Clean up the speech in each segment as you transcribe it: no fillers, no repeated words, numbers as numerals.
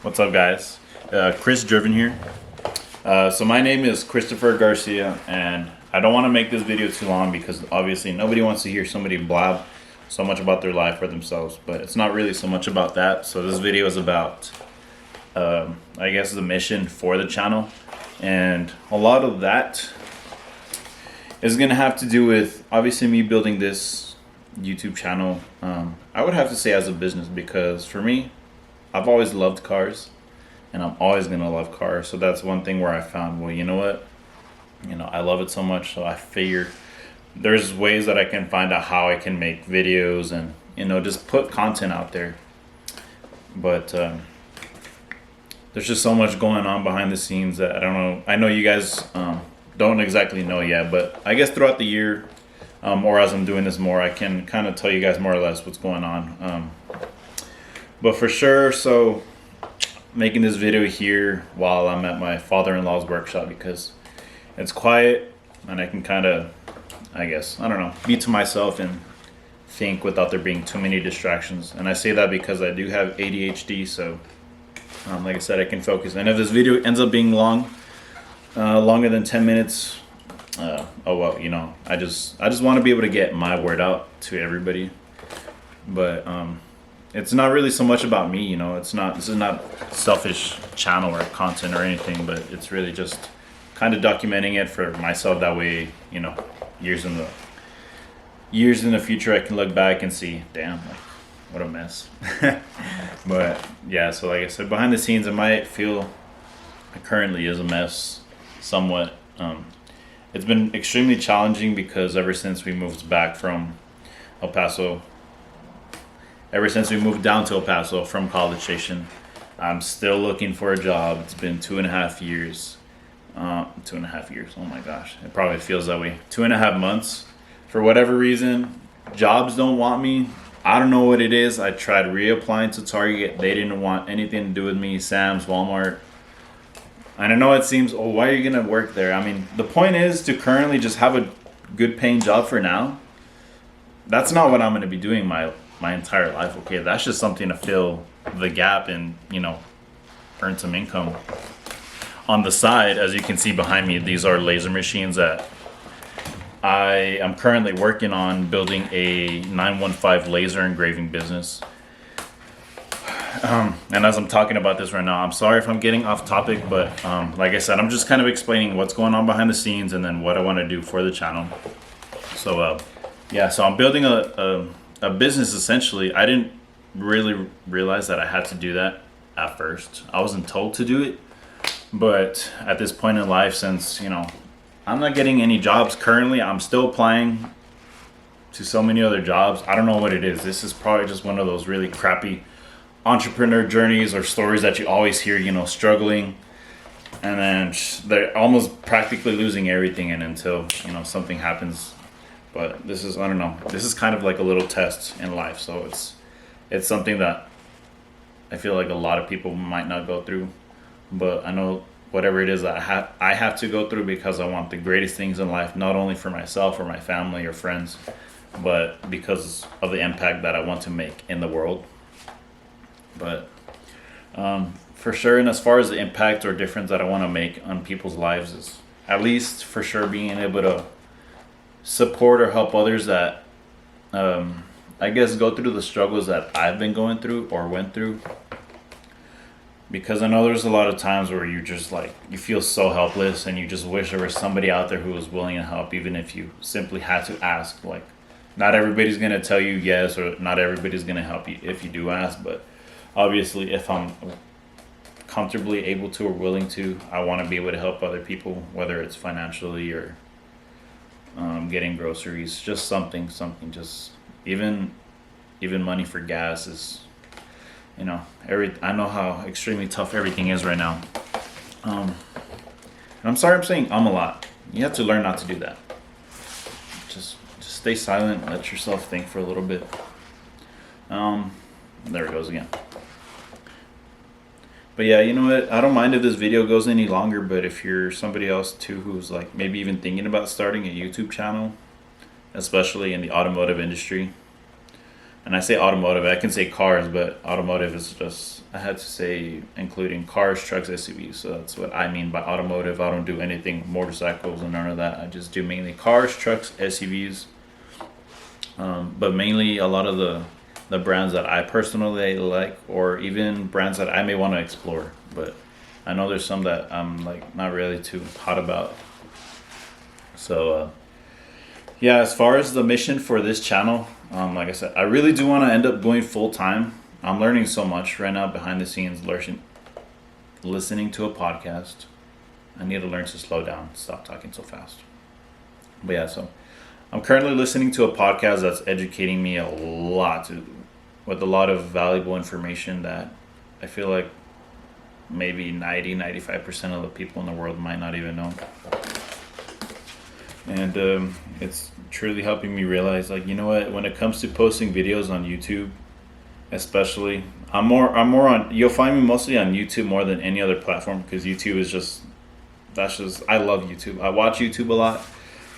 What's up, guys? Chris Driven here. So my name is Christopher Garcia, and I don't want to make this video too long because obviously nobody wants to hear somebody blab so much about their life or themselves, but it's not really so much about that. So this video is about, I guess, the mission for the channel, and a lot of that is going to have to do with obviously me building this YouTube channel. I would have to say as a business, because for me, I've always loved cars, and I'm always gonna love cars. So that's one thing where I found, well, you know what? I love it so much, so I figured there's ways that I can find out how I can make videos and, just put content out there. But there's just so much going on behind the scenes that I don't know. I know you guys don't exactly know yet, but I guess throughout the year, or as I'm doing this more, I can kind of tell you guys more or less what's going on. But for sure, so making this video here while I'm at my father-in-law's workshop because it's quiet and I can kind of, I guess, I don't know, be to myself and think without there being too many distractions. And I say that because I do have ADHD, so like I said, I can focus. And if this video ends up being long, longer than 10 minutes, oh well, I just want to be able to get my word out to everybody. But it's not really so much about me, this is not selfish channel or content or anything, but it's really just kind of documenting it for myself. That way, years in the future, I can look back and see, damn, like, what a mess. But yeah, so like I said, behind the scenes, it might feel it currently is a mess somewhat. It's been extremely challenging because ever since we moved back from El Paso, ever since we moved down to El Paso from College Station, I'm still looking for a job. It's been 2.5 years. 2.5 years. Oh my gosh. It probably feels that way. 2.5 months. For whatever reason, jobs don't want me. I don't know what it is. I tried reapplying to Target. They didn't want anything to do with me. Sam's, Walmart. And I know it seems, oh, why are you going to work there? I mean, the point is to currently just have a good paying job for now. That's not what I'm going to be doing my entire life. Okay, that's just something to fill the gap and earn some income on the side. As you can see behind me, these are laser machines that I am currently working on building a 915 laser engraving business. And as I'm talking about this right now, I'm sorry if I'm getting off topic, but like I said, I'm just kind of explaining what's going on behind the scenes and then what I want to do for the channel. So yeah, so I'm building a business essentially. I didn't really realize that I had to do that at first. I wasn't told to do it, but at this point in life, since I'm not getting any jobs currently, I'm still applying to so many other jobs. I don't know what it is. This is probably just one of those really crappy entrepreneur journeys or stories that you always hear, struggling, and then they're almost practically losing everything, and until something happens. But this is, I don't know, this is kind of like a little test in life. So it's something that I feel like a lot of people might not go through. But I know whatever it is that I have to go through because I want the greatest things in life, not only for myself or my family or friends, but because of the impact that I want to make in the world. But for sure, and as far as the impact or difference that I want to make on people's lives is at least for sure being able to support or help others that I guess go through the struggles that I've been going through or went through. Because I know there's a lot of times where you just you feel so helpless and you just wish there was somebody out there who was willing to help, even if you simply had to ask. Like, not everybody's going to tell you yes, or not everybody's going to help you if you do ask. But obviously, if I'm comfortably able to or willing to, I want to be able to help other people, whether it's financially or getting groceries, just something, just even money for gas is, I know how extremely tough everything is right now. And I'm sorry I'm saying a lot. You have to learn not to do that. Just stay silent, let yourself think for a little bit. There it goes again. But yeah, you know what? I don't mind if this video goes any longer, but if you're somebody else too who's maybe even thinking about starting a YouTube channel, especially in the automotive industry, and I say automotive, I can say cars, but automotive is just, I had to say including cars, trucks, SUVs. So that's what I mean by automotive. I don't do anything motorcycles and none of that. I just do mainly cars, trucks, SUVs. But mainly a lot of the brands that I personally like, or even brands that I may want to explore. But I know there's some that I'm like not really too hot about. So yeah, as far as the mission for this channel, like I said, I really do want to end up going full time. I'm learning so much right now behind the scenes, listening to a podcast. I need to learn to slow down, stop talking so fast. But yeah, so I'm currently listening to a podcast that's educating me a lot, with a lot of valuable information that I feel like maybe 95% of the people in the world might not even know. And it's truly helping me realize, like, you know what, when it comes to posting videos on YouTube, especially, I'm more on, you'll find me mostly on YouTube more than any other platform, because YouTube is just, I love YouTube. I watch YouTube a lot.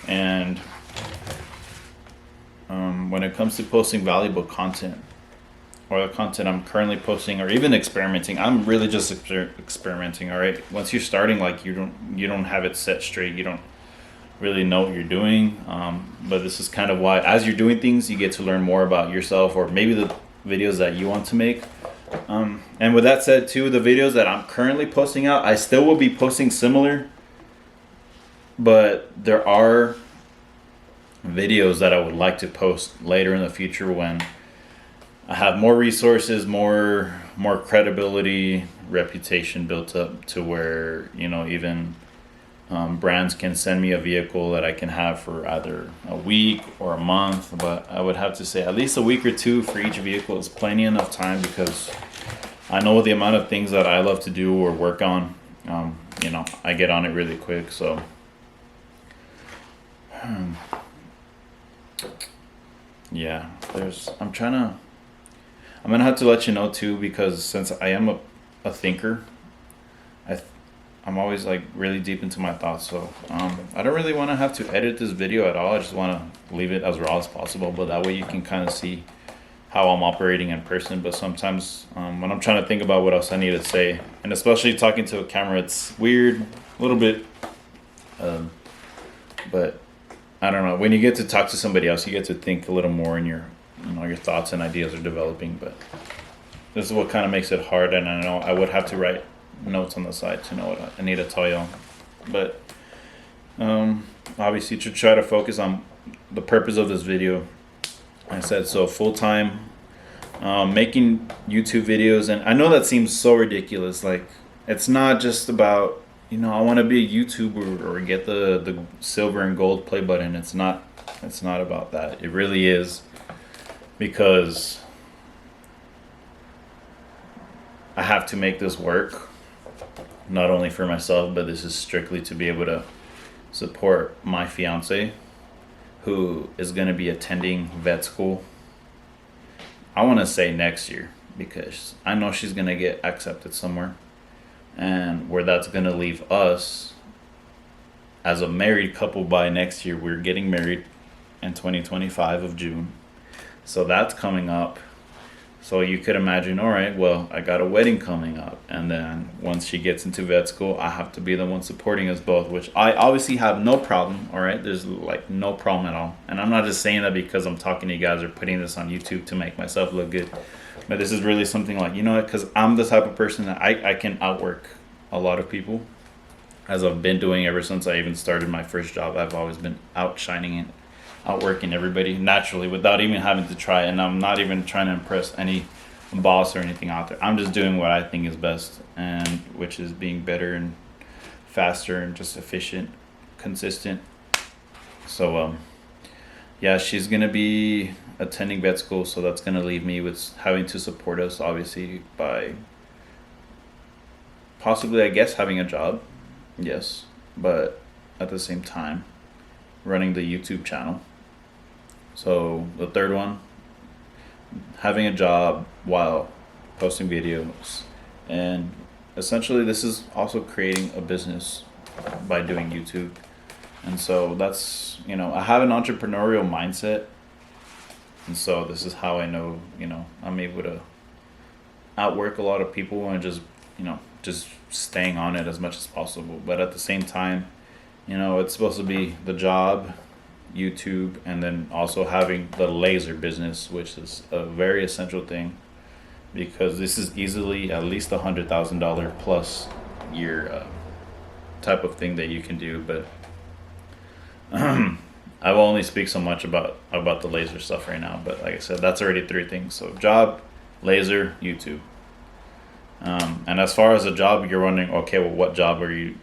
And when it comes to posting valuable content, or the content I'm currently posting, or even experimenting, I'm really just experimenting. All right, once you're starting, like, you don't have it set straight, you don't really know what you're doing. But this is kind of why, as you're doing things, you get to learn more about yourself, or maybe the videos that you want to make. And with that said too, the videos that I'm currently posting out, I still will be posting similar, but there are videos that I would like to post later in the future when I have more resources, more credibility, reputation built up, to where, you know, even brands can send me a vehicle that I can have for either a week or a month. But I would have to say at least a week or two for each vehicle is plenty enough time, because I know the amount of things that I love to do or work on. You know, I get on it really quick. So yeah, I'm gonna have to let you know too, because since I am a thinker, I'm always like really deep into my thoughts. So I don't really want to have to edit this video at all. I just want to leave it as raw as possible, but that way you can kind of see how I'm operating in person. But sometimes when I'm trying to think about what else I need to say, and especially talking to a camera, it's weird, a little bit. But I don't know. When you get to talk to somebody else, you get to think a little more, and your thoughts and ideas are developing. But this is what kind of makes it hard. And I know I would have to write notes on the side to know what I need to tell y'all. But obviously, to try to focus on the purpose of this video, I said, so full-time making YouTube videos. And I know that seems so ridiculous. Like, it's not just about, I want to be a YouTuber or get the silver and gold play button. It's not about that. It really is, because I have to make this work, not only for myself, but this is strictly to be able to support my fiance, who is going to be attending vet school. I want to say next year, because I know she's going to get accepted somewhere, and where that's going to leave us as a married couple by next year. We're getting married in 2025 of June. So that's coming up. So you could imagine, all right, well, I got a wedding coming up. And then once she gets into vet school, I have to be the one supporting us both, which I obviously have no problem. All right. There's like no problem at all. And I'm not just saying that because I'm talking to you guys or putting this on YouTube to make myself look good. But this is really something like, because I'm the type of person that I can outwork a lot of people, as I've been doing ever since I even started my first job. I've always been outshining and outworking everybody naturally without even having to try. And I'm not even trying to impress any boss or anything out there. I'm just doing what I think is best, and which is being better and faster and just efficient, consistent. So yeah, she's gonna be attending vet school, so that's gonna leave me with having to support us, obviously, by possibly, I guess, having a job. Yes, but at the same time running the YouTube channel. So the third one, having a job while posting videos. And essentially this is also creating a business by doing YouTube. And so that's, I have an entrepreneurial mindset, And so this is how I know, I'm able to outwork a lot of people and just staying on it as much as possible. But at the same time, it's supposed to be the job, YouTube, and then also having the laser business, which is a very essential thing because this is easily at least $100,000 plus year type of thing that you can do. But I will only speak so much about the laser stuff right now. But like I said, that's already three things. So job, laser, YouTube. And as far as a job, you're wondering, okay, well, what job are you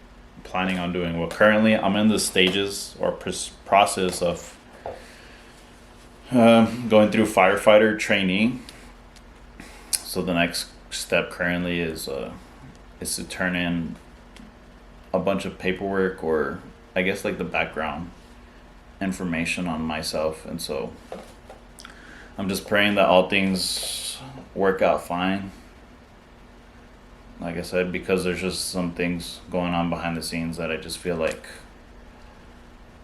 planning on doing? Well, currently I'm in the stages or process of going through firefighter training. So the next step currently is to turn in a bunch of paperwork, or I guess like the background information on myself. And so I'm just praying that all things work out fine. Like I said, because there's just some things going on behind the scenes that I just feel like,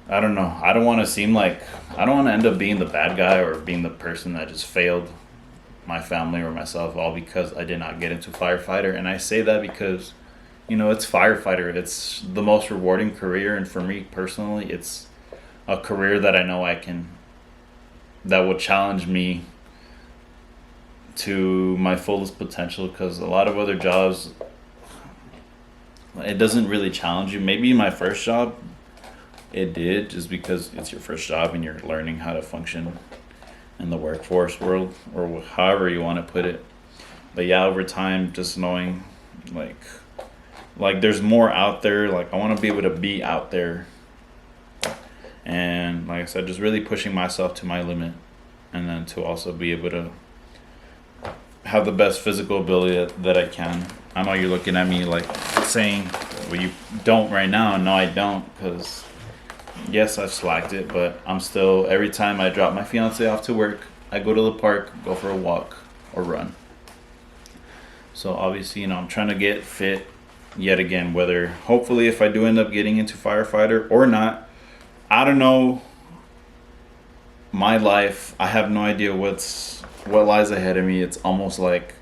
I don't know. I don't want to end up being the bad guy or being the person that just failed my family or myself, all because I did not get into firefighter. And I say that because, it's firefighter. It's the most rewarding career. And for me personally, it's a career that I know that will challenge me to my fullest potential, because a lot of other jobs, it doesn't really challenge you. Maybe my first job it did, just because it's your first job and you're learning how to function in the workforce world, or however you want to put it. But yeah, over time, just knowing like there's more out there. Like I want to be able to be out there, and like I said, just really pushing myself to my limit, and then to also be able to have the best physical ability that I can. I know you're looking at me like saying, well, you don't right now. No, I don't, because yes, I've slacked it, but I'm still, every time I drop my fiance off to work, I go to the park, go for a walk or run. So obviously, I'm trying to get fit yet again, whether hopefully if I do end up getting into firefighter or not, I don't know. My life, I have no idea what lies ahead of me. It's almost like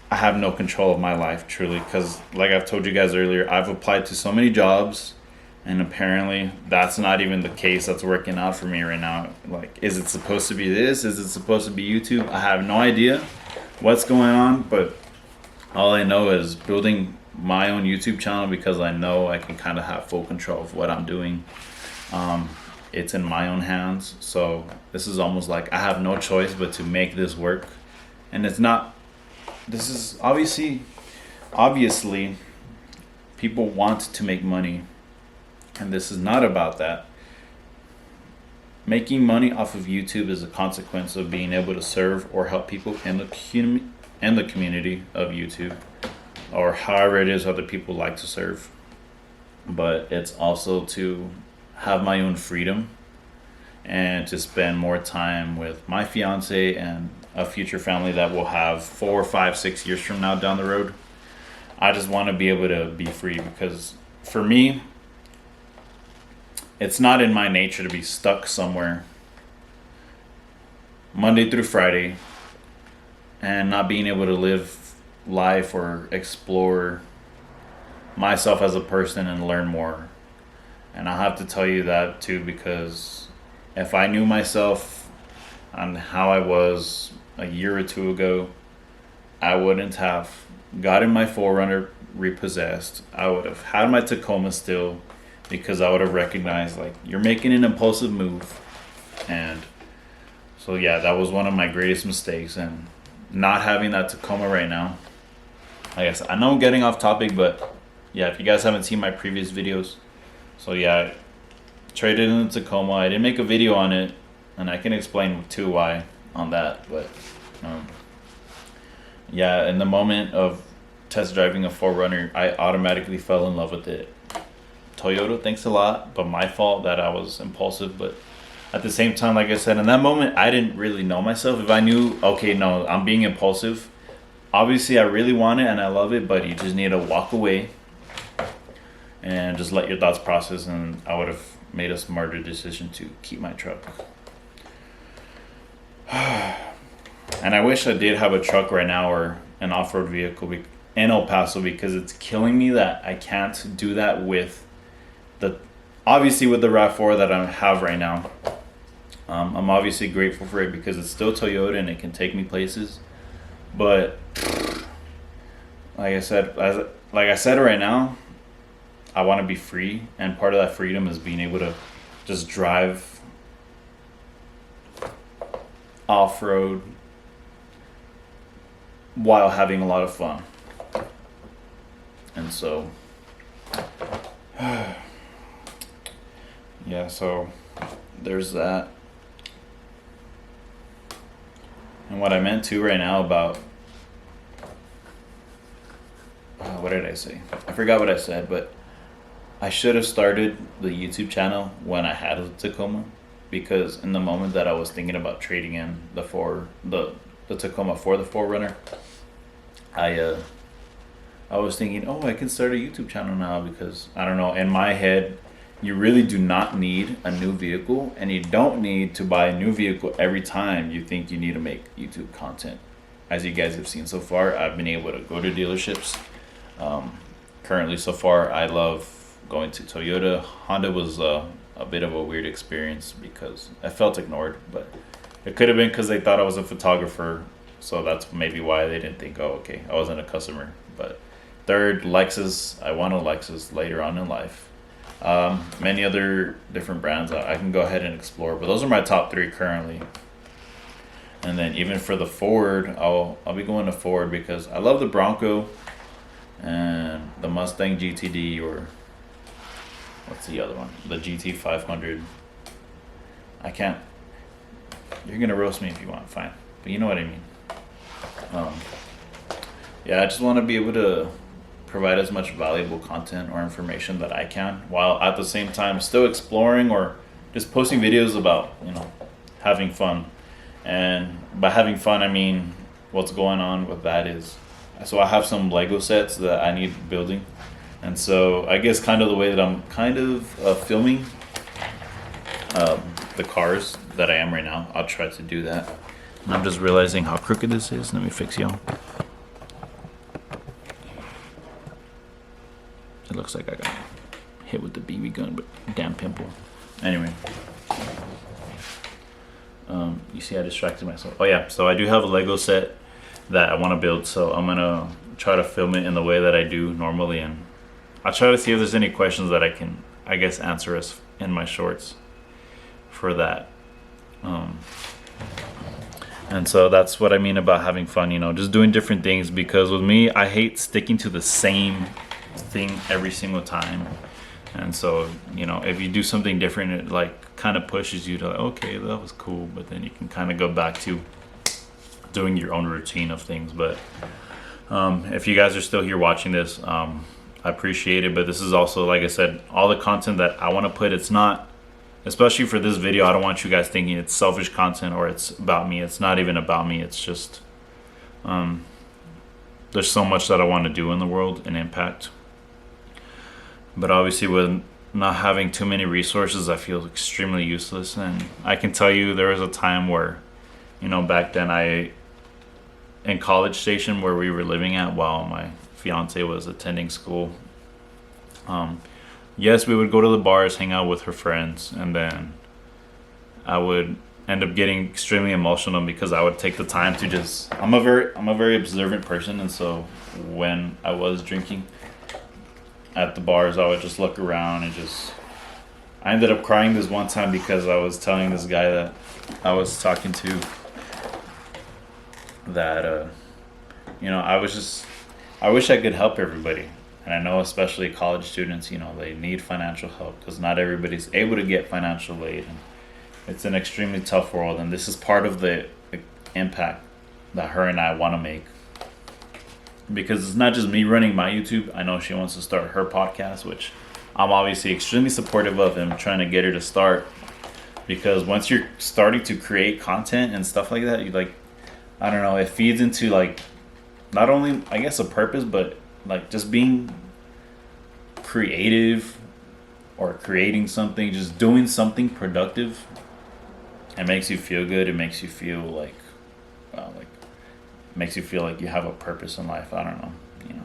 I have no control of my life, truly, because like I've told you guys earlier, I've applied to so many jobs, and apparently that's not even the case that's working out for me right now. Like, is it supposed to be this? Is it supposed to be YouTube? I have no idea what's going on, but all I know is building my own YouTube channel, because I know I can kind of have full control of what I'm doing. It's in my own hands. So this is almost like I have no choice but to make this work. And it's not, this is obviously people want to make money, and this is not about that. Making money off of YouTube is a consequence of being able to serve or help people in the community of YouTube, or however it is other people like to serve. But it's also to have my own freedom and to spend more time with my fiance and a future family that we'll have 4, 5, 6 years from now down the road. I just want to be able to be free, because for me, it's not in my nature to be stuck somewhere Monday through Friday and not being able to live life or explore myself as a person and learn more. And I have to tell you that too, because if I knew myself on how I was a year or two ago, I wouldn't have gotten my 4Runner repossessed. I would have had my Tacoma still, because I would have recognized, like, you're making an impulsive move. And so yeah, that was one of my greatest mistakes. And not having that Tacoma right now, I guess I know I'm getting off topic, but yeah, if you guys haven't seen my previous videos, so yeah, I traded in the Tacoma. I didn't make a video on it, and I can explain too why on that. But yeah, in the moment of test driving a 4Runner, I automatically fell in love with it. Toyota, thanks a lot, but my fault that I was impulsive. But at the same time, like I said, in that moment, I didn't really know myself. If I knew, okay, no, I'm being impulsive, obviously I really want it and I love it, but you just need to walk away and just let your thoughts process, and I would have made a smarter decision to keep my truck. And I wish I did have a truck right now or an off-road vehicle in El Paso, because it's killing me that I can't do that with the, obviously with the RAV4 that I have right now. I'm obviously grateful for it because it's still Toyota and it can take me places. But like I said, right now, I want to be free, and part of that freedom is being able to just drive off-road while having a lot of fun. And so yeah, so there's that. And what I meant to right now about what did I say? I forgot what I said, but I should have started the YouTube channel when I had a Tacoma, because in the moment that I was thinking about trading in the Tacoma for the 4Runner, I was thinking, oh, I can start a YouTube channel now, because I don't know, in my head, you really do not need a new vehicle, and you don't need to buy a new vehicle every time you think you need to make YouTube content. As you guys have seen so far, I've been able to go to dealerships. Currently, so far, I love going to Toyota. Honda was a bit of a weird experience because I felt ignored, but it could have been because they thought I was a photographer, so that's maybe why they didn't think, oh, okay, I wasn't a customer. But third, Lexus. I want a Lexus later on in life. Many other different brands I can go ahead and explore, but those are my top 3 currently. And then even for the Ford, I'll be going to Ford because I love the Bronco and the Mustang GTD, or what's the other one? The GT 500. I can't. You're gonna roast me if you want, fine. But you know what I mean. Yeah, I just want to be able to provide as much valuable content or information that I can, while at the same time still exploring or just posting videos about, having fun. And by having fun, I mean what's going on with that is, so I have some Lego sets that I need building. And so I guess kind of the way that I'm kind of filming the cars that I am right now, I'll try to do that. And I'm just realizing how crooked this is. Let me fix y'all. It looks like I got hit with the BB gun, but damn pimple. Anyway. You see I distracted myself. Oh yeah, so I do have a Lego set that I want to build, so I'm gonna try to film it in the way that I do normally, and I'll try to see if there's any questions that I can, I guess, answer us in my shorts for that. And so that's what I mean about having fun, just doing different things, because with me, I hate sticking to the same thing every single time. And so, if you do something different, it like kind of pushes you to, like, okay, that was cool, but then you can kind of go back to doing your own routine of things. But if you guys are still here watching this, I appreciate it. But this is also, like I said, all the content that I want to put. It's not, especially for this video, I don't want you guys thinking it's selfish content or it's about me. It's not even about me. It's just there's so much that I want to do in the world and impact. But obviously with not having too many resources, I feel extremely useless. And I can tell you there was a time where, back then in College Station, where we were living at while my fiance was attending school, yes, we would go to the bars, hang out with her friends, and then I would end up getting extremely emotional because I would take the time to just, I'm a very observant person, and so when I was drinking at the bars, I would just look around and I ended up crying this one time because I was telling this guy that I was talking to that, I wish I could help everybody. And I know especially college students, they need financial help because not everybody's able to get financial aid. And it's an extremely tough world. And this is part of the impact that her and I want to make. Because it's not just me running my YouTube. I know she wants to start her podcast, which I'm obviously extremely supportive of and trying to get her to start. Because once you're starting to create content and stuff like that, I don't know, it feeds into not only, I guess, a purpose, but just being creative or creating something, just doing something productive It makes you feel good. It makes you feel like makes you feel like you have a purpose in life. I don't know, you know.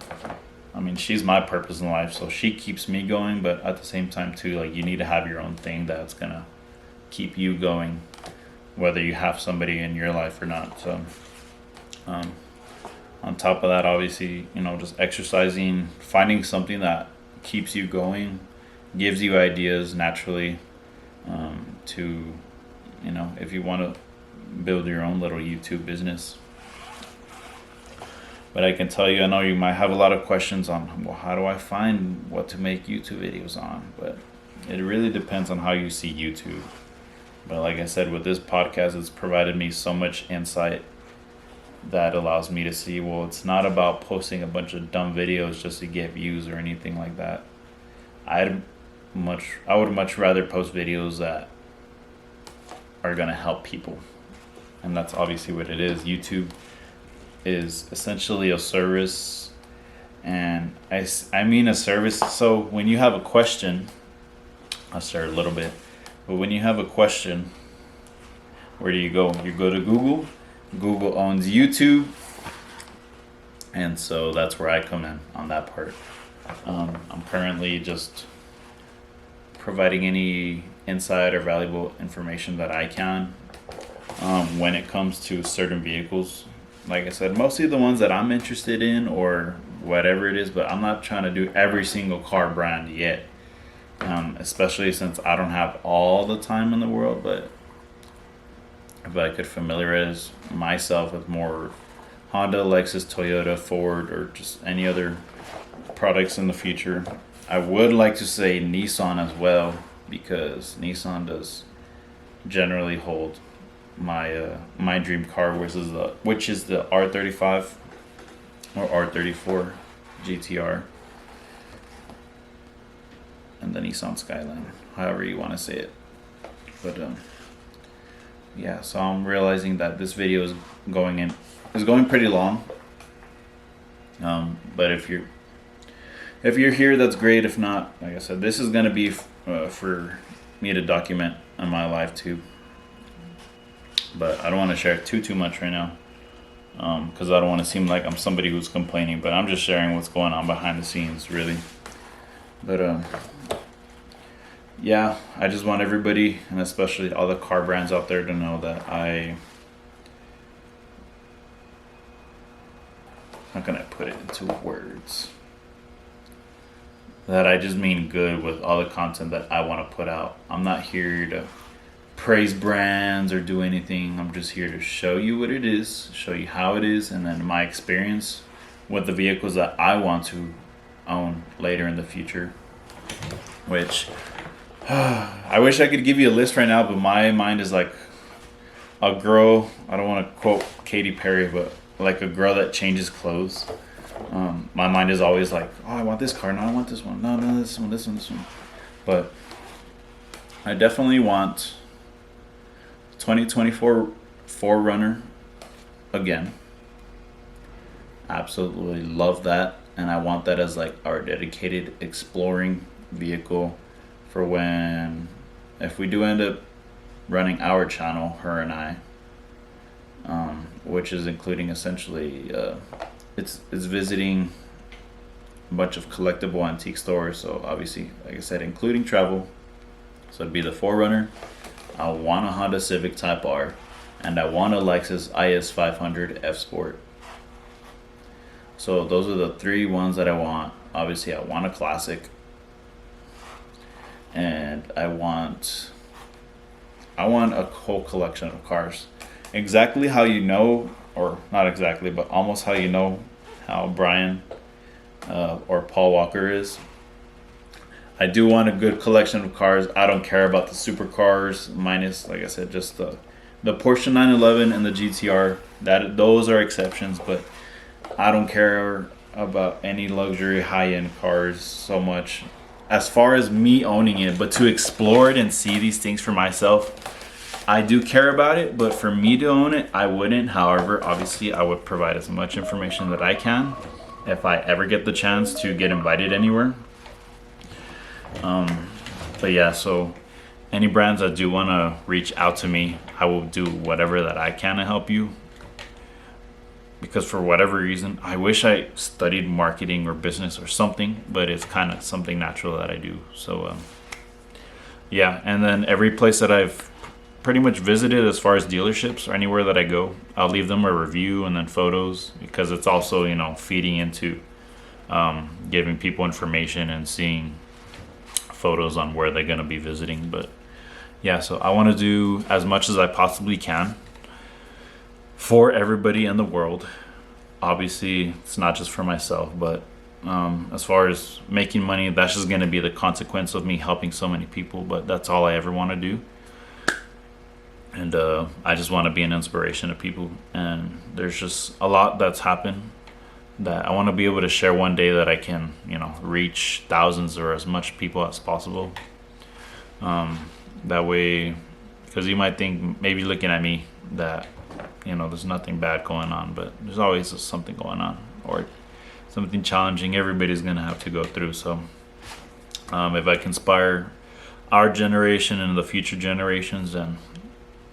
I mean, she's my purpose in life, so she keeps me going. But at the same time, too, like you need to have your own thing that's gonna keep you going, whether you have somebody in your life or not. So, on top of that, obviously, you know, just exercising, finding something that keeps you going, gives you ideas naturally, to, you know, if you want to build your own little YouTube business. But I can tell you, I know you might have a lot of questions on, well, how do I find what to make YouTube videos on? But it really depends on how you see YouTube. But like I said, with this podcast, it's provided me so much insight that allows me to see, well, it's not about posting a bunch of dumb videos just to get views or anything like that. I would much rather post videos that are going to help people. And that's obviously what it is. YouTube is essentially a service, and I mean a service. So when you have a question, I'll start a little bit, but when you have a question, where do you go? You go to Google. Google owns YouTube, and so that's where I come in on that part. I'm currently just providing any insight or valuable information that I can, when it comes to certain vehicles. Like I said, mostly the ones that I'm interested in or whatever it is, but I'm not trying to do every single car brand yet, especially since I don't have all the time in the world. But if I could familiarize myself with more Honda, Lexus, Toyota, Ford, or just any other products in the future, I would like to say Nissan as well, because Nissan does generally hold my dream car, which is the R35 or R34 GTR, and the Nissan Skyline, however you want to say it. But yeah, so I'm realizing that this video is going pretty long. But if you're here, that's great. If not, like I said, this is gonna be for me to document in my life too. But I don't want to share too much right now, because I don't want to seem like I'm somebody who's complaining. But I'm just sharing what's going on behind the scenes, really. But yeah, I just want everybody, and especially all the car brands out there, to know that how can I put it into words? That I just mean good with all the content that I want to put out. I'm not here to praise brands or do anything. I'm just here to show you what it is, show you how it is, and then my experience with the vehicles that I want to own later in the future. Which I wish I could give you a list right now, but my mind is like a girl. I don't want to quote Katy Perry, but like a girl that changes clothes. My mind is always like, oh, I want this car. No, I want this one. No, this one. But I definitely want 2024 4Runner again. Absolutely love that, and I want that as like our dedicated exploring vehicle for when, if we do end up running our channel, her and I, which is including essentially it's visiting a bunch of collectible antique stores. So obviously, like I said, including travel. So it'd be the 4Runner. I want a Honda Civic Type R, and I want a Lexus IS 500 F Sport. So those are the three ones that I want. Obviously, I want a classic, and I want a whole collection of cars. Exactly how you know, or not exactly, but almost how you know how Brian or Paul Walker is. I do want a good collection of cars. I don't care about the supercars, minus, like I said, just the Porsche 911 and the GTR. Those are exceptions, but I don't care about any luxury high-end cars so much as far as me owning it. But to explore it and see these things for myself, I do care about it. But for me to own it, I wouldn't. However, obviously, I would provide as much information that I can if I ever get the chance to get invited anywhere. But yeah, so any brands that do want to reach out to me, I will do whatever that I can to help you. Because for whatever reason, I wish I studied marketing or business or something, but it's kind of something natural that I do. So yeah, and then every place that I've pretty much visited, as far as dealerships or anywhere that I go, I'll leave them a review and then photos, because it's also, you know, feeding into giving people information and seeing photos on where they're going to be visiting. But yeah, so I want to do as much as I possibly can for everybody in the world. Obviously, it's not just for myself, but as far as making money, that's just going to be the consequence of me helping so many people. But that's all I ever want to do. And I just want to be an inspiration to people. And there's just a lot that's happened that I want to be able to share one day, that I can, you know, reach thousands or as much people as possible. That way, because you might think, maybe looking at me, that, you know, there's nothing bad going on, but there's always something going on, or something challenging everybody's going to have to go through. So if I can inspire our generation and the future generations, then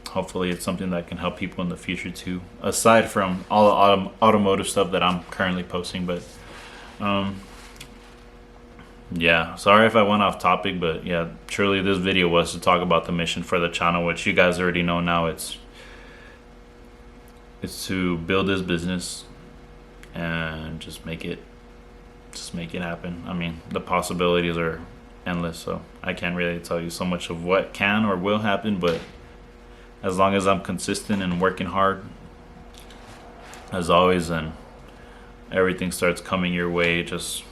hopefully it's something that can help people in the future too, aside from all the automotive stuff that I'm currently posting. But yeah, sorry if I went off topic, but yeah, truly this video was to talk about the mission for the channel, which you guys already know now. It's to build this business and just make it happen. I mean, the possibilities are endless, so I can't really tell you so much of what can or will happen, but as long as I'm consistent and working hard, as always, then everything starts coming your way. Just,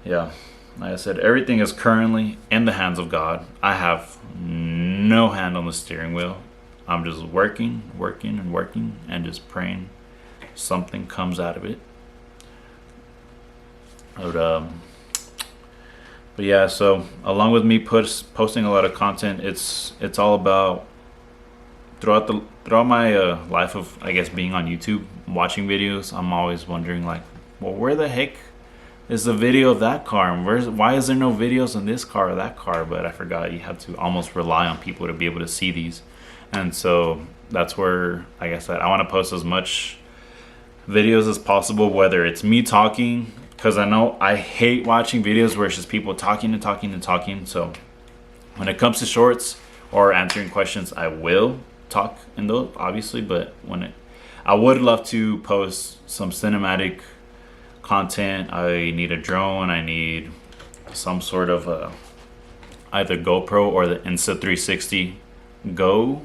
yeah, like I said, everything is currently in the hands of God. I have no hand on the steering wheel. I'm just working, and just praying something comes out of it. But yeah, so along with me posting a lot of content, it's all about throughout my life of, I guess, being on YouTube, watching videos. I'm always wondering, like, well, where the heck is the video of that car? And why is there no videos on this car or that car? But I forgot you have to almost rely on people to be able to see these. And so that's where, like I said, I want to post as much videos as possible, whether it's me talking, because I know I hate watching videos where it's just people talking and talking and talking. So when it comes to shorts or answering questions, I will talk in those, obviously. But I would love to post some cinematic content. I need a drone. I need some sort of either GoPro or the Insta360 Go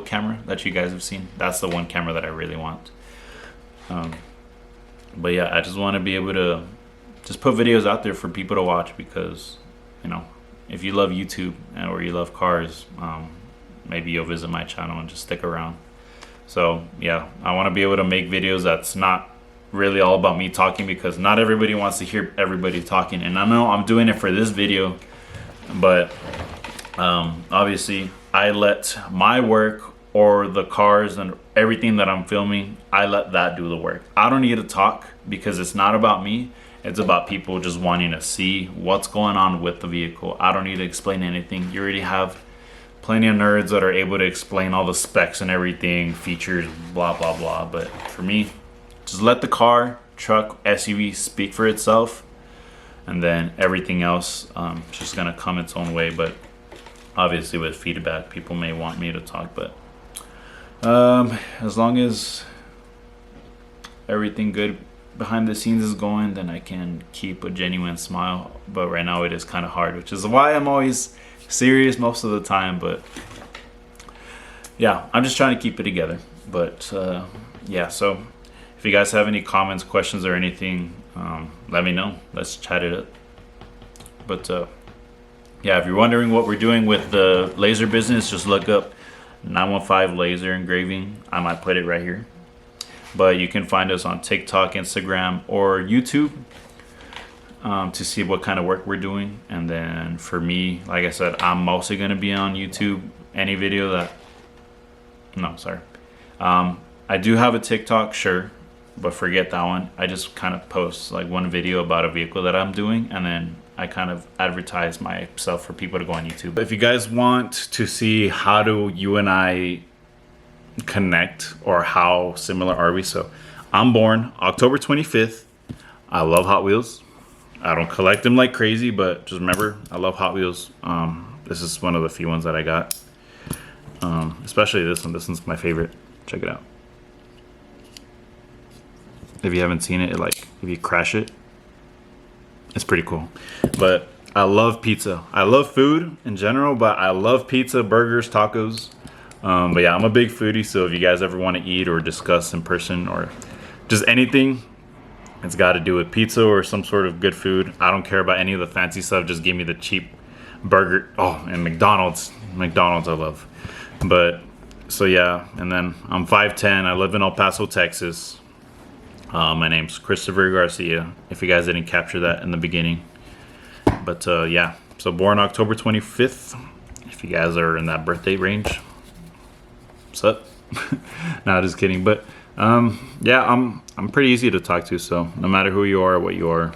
camera that you guys have seen. That's the one camera that I really want. But yeah, I just want to be able to just put videos out there for people to watch, because, you know, if you love YouTube or you love cars, maybe you'll visit my channel and just stick around. So yeah, I want to be able to make videos that's not really all about me talking, because not everybody wants to hear everybody talking. And I know I'm doing it for this video, but obviously I let my work, or the cars and everything that I'm filming, I let that do the work. I don't need to talk, because it's not about me. It's about people just wanting to see what's going on with the vehicle. I don't need to explain anything. You already have plenty of nerds that are able to explain all the specs and everything, features, blah, blah, blah. But for me, just let the car, truck, SUV speak for itself, and then everything else just gonna come its own way. But obviously with feedback, people may want me to talk, but as long as everything good behind the scenes is going, then I can keep a genuine smile. But right now it is kind of hard, which is why I'm always serious most of the time. But yeah, I'm just trying to keep it together. But yeah, so if you guys have any comments, questions, or anything, let me know. Let's chat it up. But yeah, if you're wondering what we're doing with the laser business, just look up 915 laser engraving. I might put it right here. But you can find us on TikTok, Instagram, or YouTube to see what kind of work we're doing. And then for me, like I said, I'm mostly going to be on YouTube. Any video that... No, sorry. I do have a TikTok, sure, but forget that one. I just kind of post like one video about a vehicle that I'm doing, and then I kind of advertise myself for people to go on YouTube. If you guys want to see how do you and I connect, or how similar are we, so I'm born October 25th. I love Hot Wheels. I don't collect them like crazy, but just remember, I love Hot Wheels. This is one of the few ones that I got. Especially this one. This one's my favorite. Check it out. If you haven't seen it, like if you crash it, it's pretty cool. But I love pizza. I love food in general, but I love pizza, burgers, tacos. But yeah, I'm a big foodie, so if you guys ever want to eat or discuss in person or just anything, it's got to do with pizza or some sort of good food. I don't care about any of the fancy stuff. Just give me the cheap burger. Oh, and McDonald's. McDonald's I love. But, so yeah, and then I'm 5'10". I live in El Paso, Texas. My name's Christopher Garcia, if you guys didn't capture that in the beginning. But yeah, so born October 25th. If you guys are in that birthday range, what's up? Nah, just kidding. But yeah, I'm pretty easy to talk to, so no matter who you are or what you are,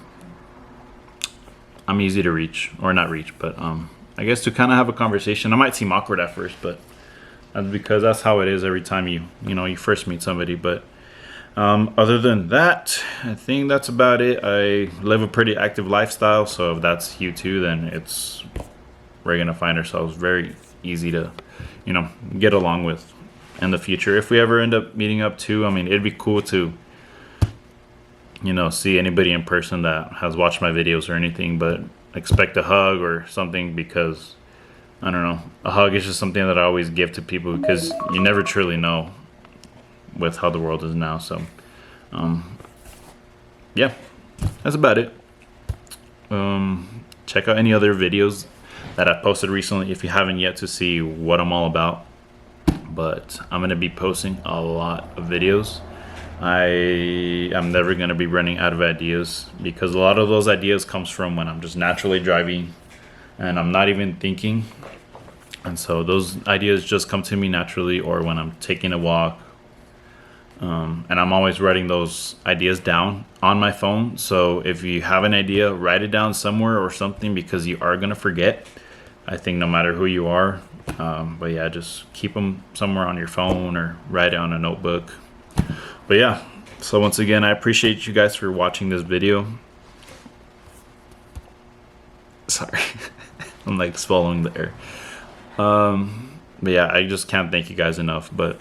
I'm easy to reach, or not reach, but I guess to kind of have a conversation. I might seem awkward at first, but that's because that's how it is every time you first meet somebody. But other than that, I think that's about it. I live a pretty active lifestyle, so if that's you too, then we're gonna find ourselves very easy to get along with in the future. If we ever end up meeting up too, I mean, it'd be cool to see anybody in person that has watched my videos or anything, but expect a hug or something, because I don't know, a hug is just something that I always give to people, because you never truly know with how the world is now. So yeah, that's about it. Check out any other videos that I posted recently if you haven't yet, to see what I'm all about. But I'm gonna be posting a lot of videos. I'm never gonna be running out of ideas, because a lot of those ideas comes from when I'm just naturally driving and I'm not even thinking, and so those ideas just come to me naturally, or when I'm taking a walk. And I'm always writing those ideas down on my phone, so if you have an idea, write it down somewhere or something, because you are gonna forget, I think, no matter who you are. But yeah, just keep them somewhere on your phone or write it on a notebook. But yeah, so once again, I appreciate you guys for watching this video. Sorry, I'm like swallowing the air. But yeah, I just can't thank you guys enough. But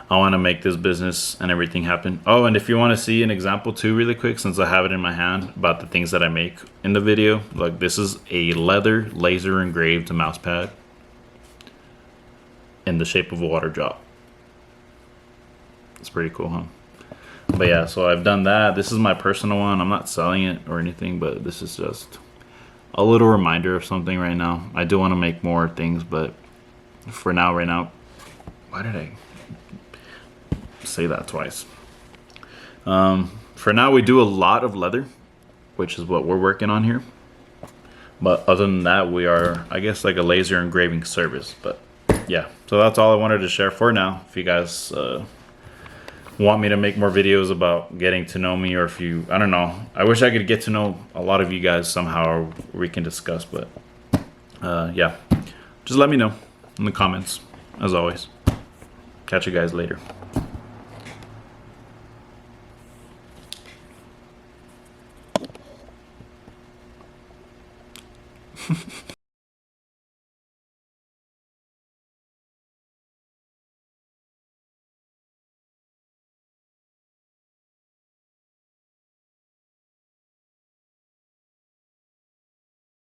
I want to make this business and everything happen. Oh, and if you want to see an example too, really quick, since I have it in my hand, about the things that I make in the video, like this is a leather laser engraved mouse pad in the shape of a water drop. It's pretty cool, huh? But yeah, so I've done that. This is my personal one. I'm not selling it or anything, but this is just a little reminder of something right now. I do want to make more things, but for now, right now, why did I say that twice? For now, we do a lot of leather, which is what we're working on here. But other than that, we are, I guess, like a laser engraving service. But yeah, so that's all I wanted to share for now. If you guys want me to make more videos about getting to know me, or if you, I don't know, I wish I could get to know a lot of you guys somehow, or we can discuss. But yeah, just let me know in the comments, as always. Catch you guys later.